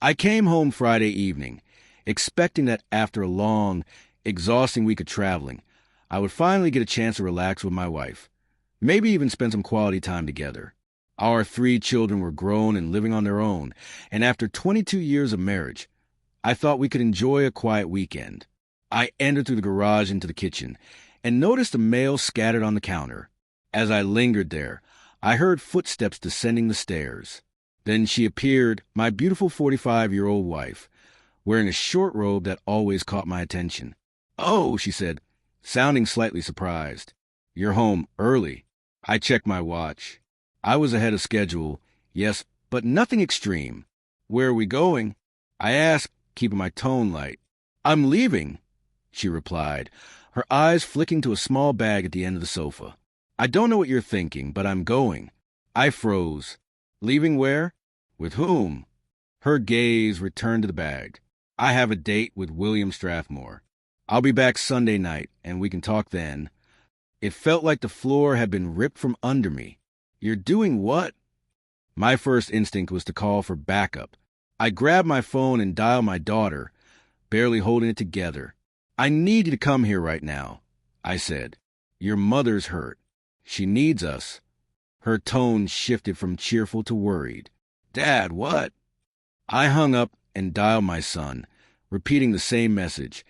I came home Friday evening, expecting that after a long, exhausting week of traveling, I would finally get a chance to relax with my wife, maybe even spend some quality time together. Our 3 children were grown and living on their own, and after 22 years of marriage, I thought we could enjoy a quiet weekend. I entered through the garage into the kitchen and noticed a mail scattered on the counter. As I lingered there, I heard footsteps descending the stairs. Then she appeared, my beautiful 45-year-old wife, wearing a short robe that always caught my attention. "Oh," she said, sounding slightly surprised. "You're home early." I checked my watch. I was ahead of schedule, yes, but nothing extreme. "Where are we going?" I asked, keeping my tone light. "I'm leaving," she replied, her eyes flicking to a small bag at the end of the sofa. "I don't know what you're thinking, but I'm going." I froze. "Leaving where? With whom?" Her gaze returned to the bag. "I have a date with William Strathmore. I'll be back Sunday night, and we can talk then." It felt like the floor had been ripped from under me. "You're doing what?" My first instinct was to call for backup. I grabbed my phone and dialed my daughter, barely holding it together. "I need you to come here right now," I said. "Your mother's hurt. She needs us." Her tone shifted from cheerful to worried. "Dad, what?" I hung up and dialed my son, repeating the same message,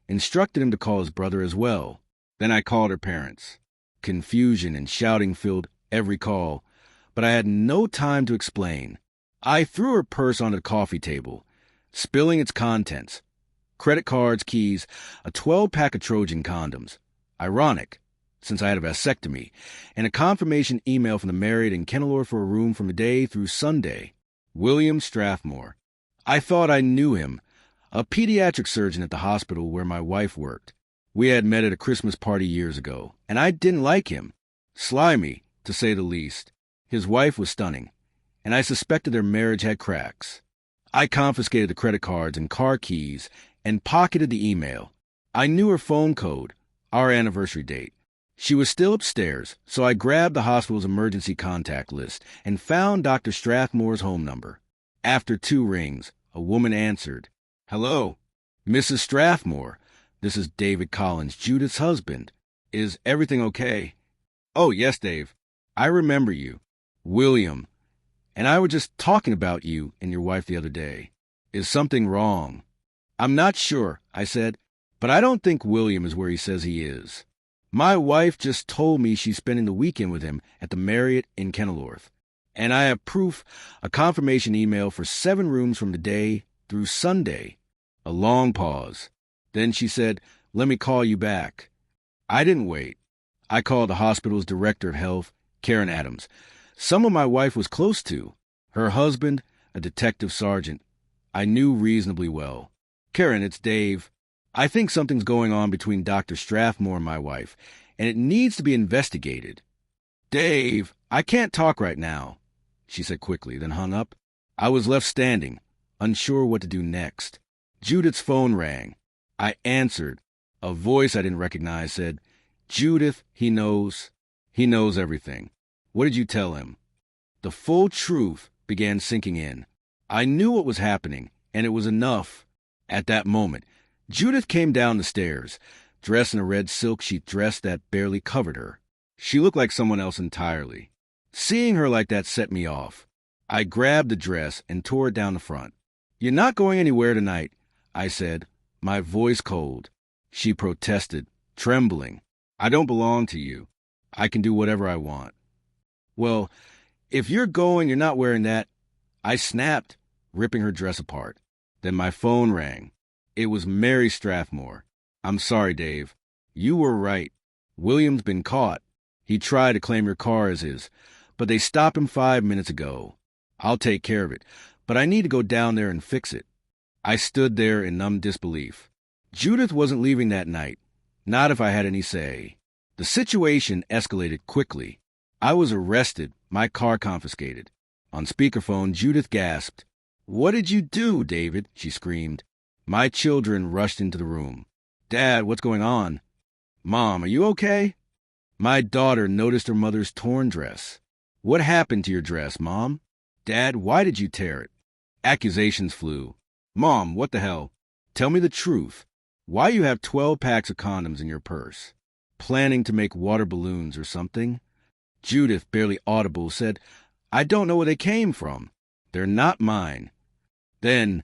instructed him to call his brother as well. Then I called her parents. Confusion and shouting filled every call, but I had no time to explain. I threw her purse onto the coffee table, spilling its contents. Credit cards, keys, a 12-pack of Trojan condoms. Ironic, since I had a vasectomy, and a confirmation email from the married in Kenilworth for a room from today through Sunday. William Strathmore. I thought I knew him, a pediatric surgeon at the hospital where my wife worked. We had met at a Christmas party years ago, and I didn't like him. Slimy, to say the least. His wife was stunning, and I suspected their marriage had cracks. I confiscated the credit cards and car keys and pocketed the email. I knew her phone code, our anniversary date. She was still upstairs, so I grabbed the hospital's emergency contact list and found Dr. Strathmore's home number. After 2 rings, a woman answered. "Hello, Mrs. Strathmore. This is David Collins, Judith's husband. Is everything okay?" "Oh, yes, Dave. I remember you. William. And I were just talking about you and your wife the other day. Is something wrong?" "I'm not sure," I said, "but I don't think William is where he says he is. My wife just told me she's spending the weekend with him at the Marriott in Kenilworth. And I have proof, a confirmation email for 7 rooms from today through Sunday." A long pause. Then she said, "Let me call you back." I didn't wait. I called the hospital's director of health, Karen Adams, someone my wife was close to. Her husband, a detective sergeant, I knew reasonably well. "Karen, it's Dave. I think something's going on between Dr. Strathmore and my wife, and it needs to be investigated." "Dave, I can't talk right now," she said quickly, then hung up. I was left standing, unsure what to do next. Judith's phone rang. I answered. A voice I didn't recognize said, "Judith, he knows everything. What did you tell him?" The full truth began sinking in. I knew what was happening, and it was enough. At that moment, Judith came down the stairs, dressed in a red silk sheath dress that barely covered her. She looked like someone else entirely. Seeing her like that set me off. I grabbed the dress and tore it down the front. "You're not going anywhere tonight," I said, my voice cold. She protested, trembling. "I don't belong to you. I can do whatever I want." "Well, if you're going, you're not wearing that." I snapped, ripping her dress apart. Then my phone rang. It was Mary Strathmore. "I'm sorry, Dave. You were right. William's been caught. He tried to claim your car as his, but they stopped him 5 minutes ago. I'll take care of it, but I need to go down there and fix it." I stood there in numb disbelief. Judith wasn't leaving that night, not if I had any say. The situation escalated quickly. I was arrested, my car confiscated. On speakerphone, Judith gasped. "What did you do, David?" she screamed. My children rushed into the room. "Dad, what's going on?" "Mom, are you okay?" My daughter noticed her mother's torn dress. "What happened to your dress, Mom?" "Dad, why did you tear it?" Accusations flew. Mom, what the hell? Tell me the truth. Why you have 12 packs of condoms in your purse? Planning to make water balloons or something? Judith, barely audible, said, I don't know where they came from. They're not mine. Then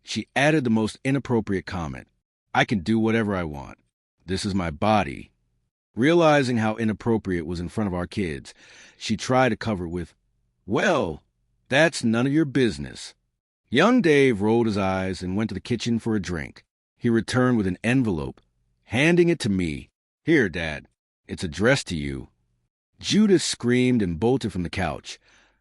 she added the most inappropriate comment. I can do whatever I want. This is my body. Realizing how inappropriate was in front of our kids, she tried to cover it with, well, that's none of your business. Young Dave rolled his eyes and went to the kitchen for a drink. He returned with an envelope, handing it to me. Here, Dad. It's addressed to you. Judith screamed and bolted from the couch,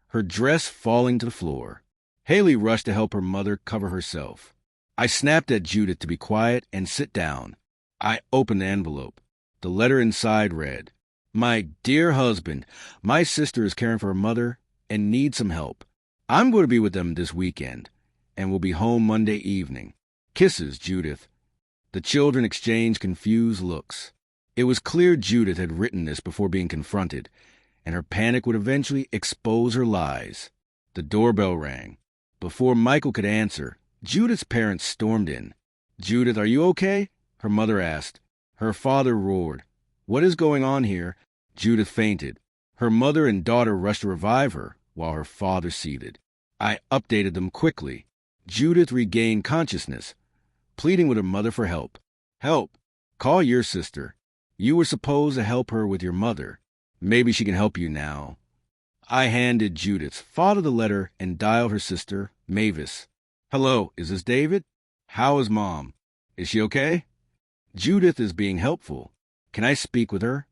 her dress falling to the floor. Haley rushed to help her mother cover herself. I snapped at Judith to be quiet and sit down. I opened the envelope. The letter inside read, My dear husband, my sister is caring for her mother and needs some help. I'm going to be with them this weekend and will be home Monday evening. Kisses, Judith. The children exchanged confused looks. It was clear Judith had written this before being confronted, and her panic would eventually expose her lies. The doorbell rang. Before Michael could answer, Judith's parents stormed in. Judith, are you okay? Her mother asked. Her father roared. What is going on here? Judith fainted. Her mother and daughter rushed to revive her, while her father seethed. I updated them quickly. Judith regained consciousness, pleading with her mother for help. Help! Call your sister. You were supposed to help her with your mother. Maybe she can help you now. I handed Judith's father the letter and dialed her sister, Mavis. Hello, is this David? How is Mom? Is she okay? Judith is being helpful. Can I speak with her?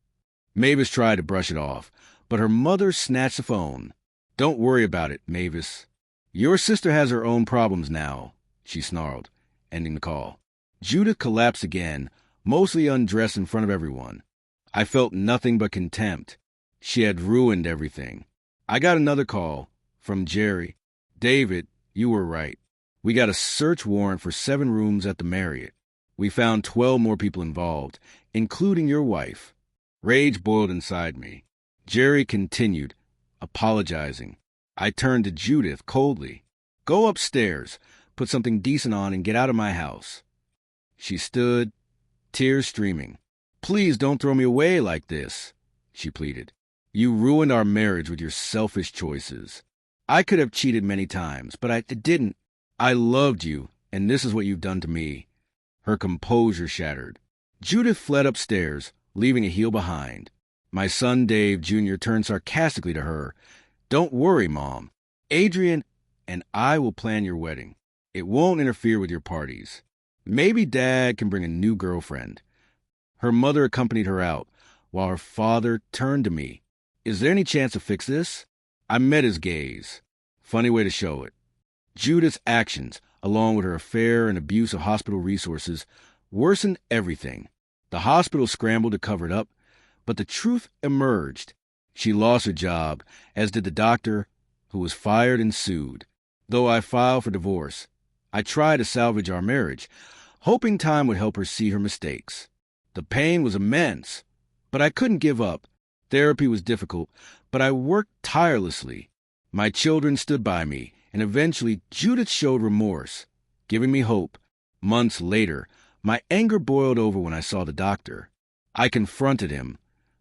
Mavis tried to brush it off, but her mother snatched the phone. Don't worry about it, Mavis. Your sister has her own problems now, she snarled, ending the call. Judith collapsed again, mostly undressed in front of everyone. I felt nothing but contempt. She had ruined everything. I got another call from Jerry. David, you were right. We got a search warrant for 7 rooms at the Marriott. We found 12 more people involved, including your wife. Rage boiled inside me. Jerry continued, apologizing. I turned to Judith coldly. Go upstairs, put something decent on, and get out of my house. She stood, tears streaming. Please don't throw me away like this, she pleaded. You ruined our marriage with your selfish choices. I could have cheated many times, but I didn't. I loved you, and this is what you've done to me. Her composure shattered. Judith fled upstairs, leaving a heel behind. My son Dave Jr. turned sarcastically to her. Don't worry, Mom. Adrian and I will plan your wedding. It won't interfere with your parties. Maybe Dad can bring a new girlfriend. Her mother accompanied her out, while her father turned to me. Is there any chance to fix this? I met his gaze. Funny way to show it. Judith's actions, along with her affair and abuse of hospital resources, worsened everything. The hospital scrambled to cover it up, but the truth emerged. She lost her job, as did the doctor, who was fired and sued. Though I filed for divorce, I tried to salvage our marriage, hoping time would help her see her mistakes. The pain was immense, but I couldn't give up. Therapy was difficult, but I worked tirelessly. My children stood by me, and eventually Judith showed remorse, giving me hope. Months later, my anger boiled over when I saw the doctor. I confronted him,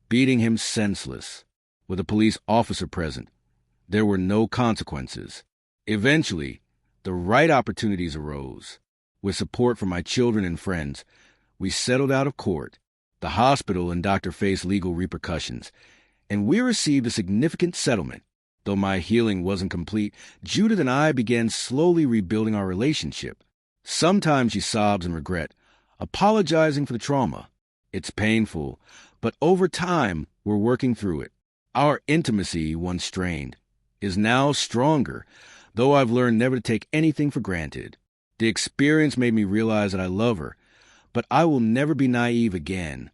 beating him senseless. With a police officer present, there were no consequences. Eventually, the right opportunities arose. With support from my children and friends, we settled out of court. The hospital and doctor faced legal repercussions, and we received a significant settlement. Though my healing wasn't complete, Judith and I began slowly rebuilding our relationship. Sometimes she sobs in regret, apologizing for the trauma. It's painful, but over time, we're working through it. Our intimacy, once strained, is now stronger, though I've learned never to take anything for granted. The experience made me realize that I love her, but I will never be naive again.